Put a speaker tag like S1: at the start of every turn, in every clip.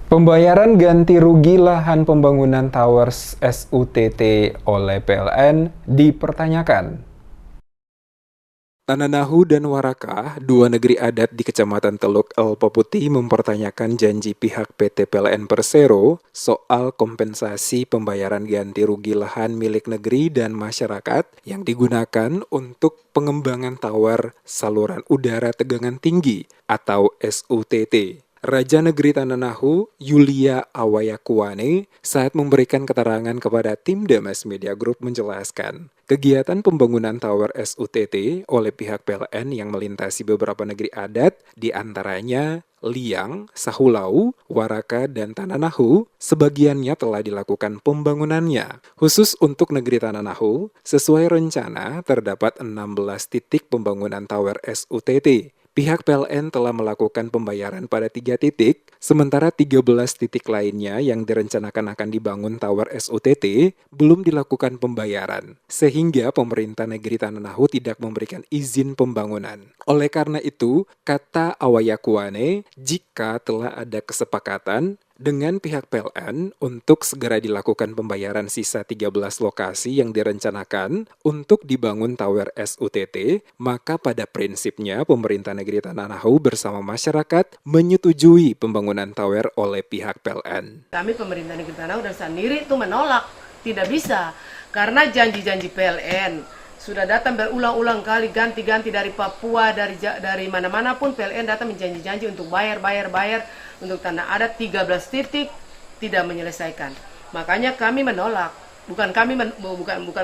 S1: Pembayaran ganti rugi lahan pembangunan towers SUTT oleh PLN dipertanyakan. Tananahu dan Waraka, dua negeri adat di Kecamatan Teluk Elpo Putih mempertanyakan janji pihak PT PLN Persero soal kompensasi pembayaran ganti rugi lahan milik negeri dan masyarakat yang digunakan untuk pengembangan tower saluran udara tegangan tinggi atau SUTT. Raja Negeri Tananahu, Yulia Awayakuane, saat memberikan keterangan kepada tim Damas Media Group menjelaskan, kegiatan pembangunan tower SUTT oleh pihak PLN yang melintasi beberapa negeri adat, di antaranya Liang, Sahulau, Waraka, dan Tananahu, sebagiannya telah dilakukan pembangunannya. Khusus untuk negeri Tananahu, sesuai rencana terdapat 16 titik pembangunan tower SUTT. Pihak PLN telah melakukan pembayaran pada 3 titik, sementara 13 titik lainnya yang direncanakan akan dibangun tower SUTT belum dilakukan pembayaran, sehingga pemerintah negeri Tananahu tidak memberikan izin pembangunan. Oleh karena itu, kata Awayakuane, jika telah ada kesepakatan dengan pihak PLN untuk segera dilakukan pembayaran sisa 13 lokasi yang direncanakan untuk dibangun tower SUTT, maka pada prinsipnya pemerintah negeri Tananahu bersama masyarakat menyetujui pembangunan tower oleh pihak PLN.
S2: Kami pemerintah negeri Tananahu dan sendiri itu menolak, tidak bisa, karena janji-janji PLN sudah datang berulang-ulang kali, ganti-ganti dari Papua, dari mana-mana pun PLN datang menjanji-janji untuk bayar untuk tanah adat 13 titik tidak menyelesaikan. Makanya kami menolak. Bukan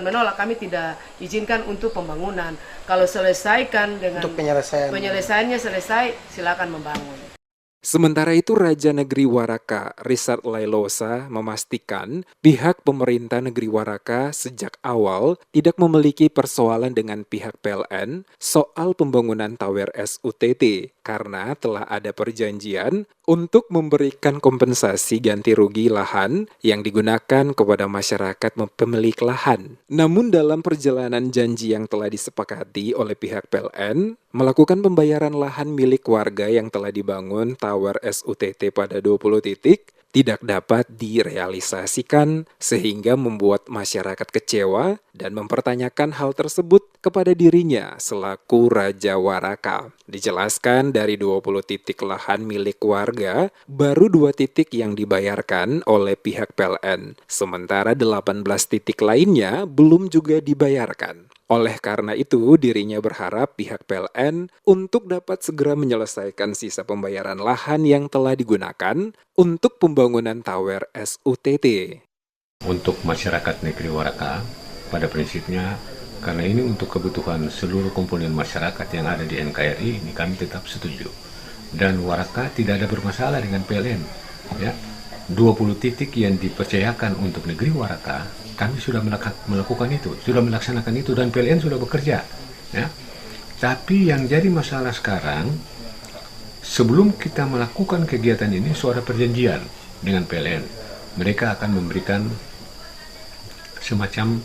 S2: menolak, kami tidak izinkan untuk pembangunan. Kalau selesaikan dengan
S3: untuk
S2: penyelesaiannya selesai, silakan membangun.
S1: Sementara itu, Raja Negeri Waraka, Richard Lailosa, memastikan pihak pemerintah negeri Waraka sejak awal tidak memiliki persoalan dengan pihak PLN soal pembangunan tower SUTT karena telah ada perjanjian untuk memberikan kompensasi ganti rugi lahan yang digunakan kepada masyarakat pemilik lahan. Namun dalam perjalanan janji yang telah disepakati oleh pihak PLN, melakukan pembayaran lahan milik warga yang telah dibangun tower SUTT pada 20 titik tidak dapat direalisasikan sehingga membuat masyarakat kecewa dan mempertanyakan hal tersebut kepada dirinya selaku Raja Waraka. Dijelaskan dari 20 titik lahan milik warga, baru 2 titik yang dibayarkan oleh pihak PLN, sementara 18 titik lainnya belum juga dibayarkan. Oleh karena itu, dirinya berharap pihak PLN untuk dapat segera menyelesaikan sisa pembayaran lahan yang telah digunakan untuk pembangunan tower SUTT.
S4: Untuk masyarakat negeri Waraka, pada prinsipnya, karena ini untuk kebutuhan seluruh komponen masyarakat yang ada di NKRI, ini kami tetap setuju. Dan Waraka tidak ada bermasalah dengan PLN. Ya. 20 titik yang dipercayakan untuk negeri Waraka, kami sudah melakukan itu, sudah melaksanakan itu, dan PLN sudah bekerja. Ya. Tapi yang jadi masalah sekarang, sebelum kita melakukan kegiatan ini, suara perjanjian dengan PLN. Mereka akan memberikan semacam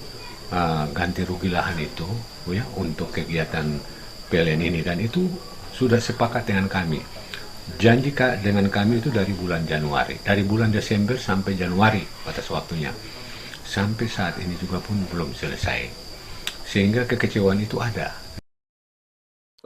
S4: ganti rugi lahan itu, ya, untuk kegiatan PLN ini, dan itu sudah sepakat dengan kami. Janji dengan kami itu dari bulan Januari, dari bulan Desember sampai Januari batas waktunya. Sampai saat ini juga pun belum selesai. Sehingga kekecewaan itu ada.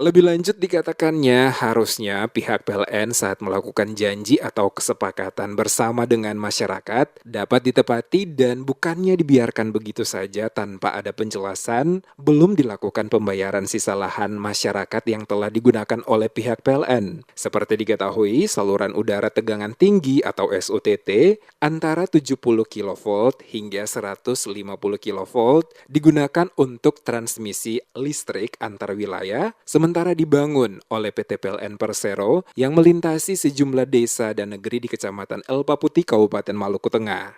S1: Lebih lanjut dikatakannya, harusnya pihak PLN saat melakukan janji atau kesepakatan bersama dengan masyarakat dapat ditepati dan bukannya dibiarkan begitu saja tanpa ada penjelasan, belum dilakukan pembayaran sisa lahan masyarakat yang telah digunakan oleh pihak PLN. Seperti diketahui, saluran udara tegangan tinggi atau SUTT antara 70 kV hingga 150 kV digunakan untuk transmisi listrik antar wilayah, sementara dibangun oleh PT PLN Persero yang melintasi sejumlah desa dan negeri di Kecamatan Elpa Putih, Kabupaten Maluku Tengah.